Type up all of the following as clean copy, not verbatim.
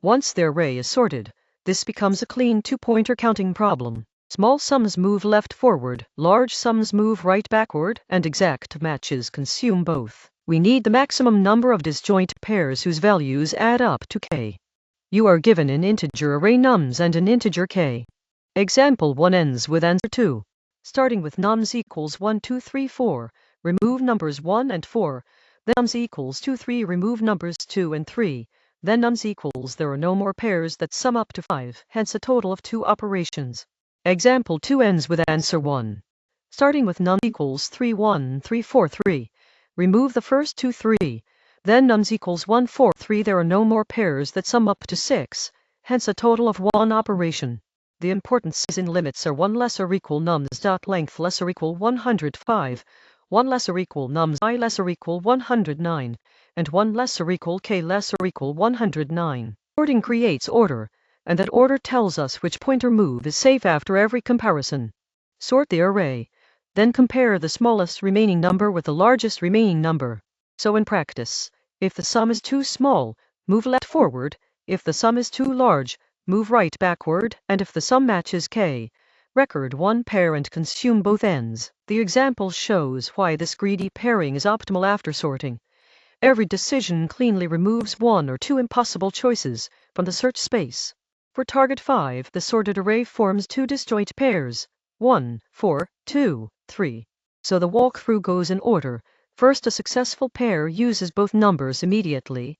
Once the array is sorted, this becomes a clean two-pointer counting problem. Small sums move left forward, large sums move right backward, and exact matches consume both. We need the maximum number of disjoint pairs whose values add up to k. You are given an integer array nums and an integer k. Example 1 ends with answer 2. Starting with nums equals 1, 2, 3, 4, remove numbers 1 and 4, then nums equals 2, 3, remove numbers 2 and 3, then nums equals there are no more pairs that sum up to 5, hence a total of 2 operations. Example 2 ends with answer 1. Starting with nums equals 3, 1, 3, 4, 3, remove the first 2, 3, then nums equals 1, 4, 3, there are no more pairs that sum up to 6, hence a total of 1 operation. The importances in limits are 1 less or equal nums.length less or equal 105, 1 less or equal nums I less or equal 109, and 1 less or equal k less or equal 109. Sorting creates order, and that order tells us which pointer move is safe after every comparison. Sort the array, then compare the smallest remaining number with the largest remaining number. So in practice, if the sum is too small, move left forward, if the sum is too large, move right backward, and if the sum matches k, record one pair and consume both ends. The example shows why this greedy pairing is optimal after sorting. Every decision cleanly removes one or two impossible choices from the search space. For target 5, the sorted array forms two disjoint pairs, 1, 4, 2, 3. So the walkthrough goes in order. First, a successful pair uses both numbers immediately,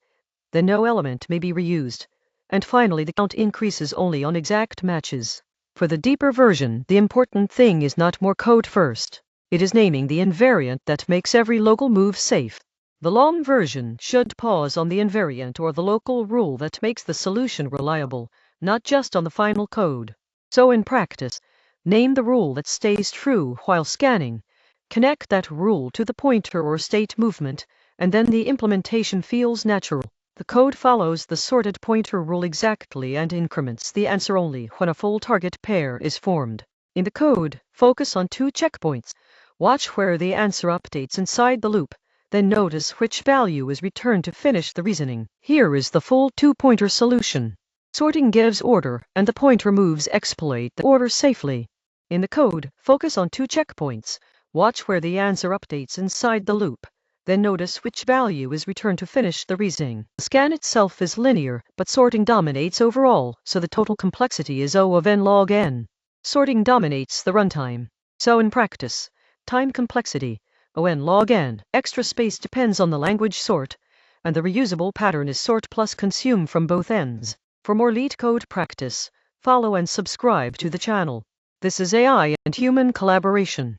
then no element may be reused, and finally the count increases only on exact matches. For the deeper version, the important thing is not more code first. It is naming the invariant that makes every local move safe. The long version should pause on the invariant or the local rule that makes the solution reliable, not just on the final code. So in practice, name the rule that stays true while scanning, connect that rule to the pointer or state movement, and then the implementation feels natural. The code follows the sorted pointer rule exactly and increments the answer only when a full target pair is formed. In the code, focus on 2 checkpoints. Watch where the answer updates inside the loop, then notice which value is returned to finish the reasoning. Here is the full 2-pointer solution. Sorting gives order, and the pointer moves exploit the order safely. In the code, focus on 2 checkpoints. Watch where the answer updates inside the loop, then notice which value is returned to finish the reasoning. The scan itself is linear, but sorting dominates overall, so the total complexity is O of n log n. Sorting dominates the runtime. So in practice, time complexity, O n log n. Extra space depends on the language sort, and the reusable pattern is sort plus consume from both ends. For more LeetCode practice, follow and subscribe to the channel. This is AI and human collaboration.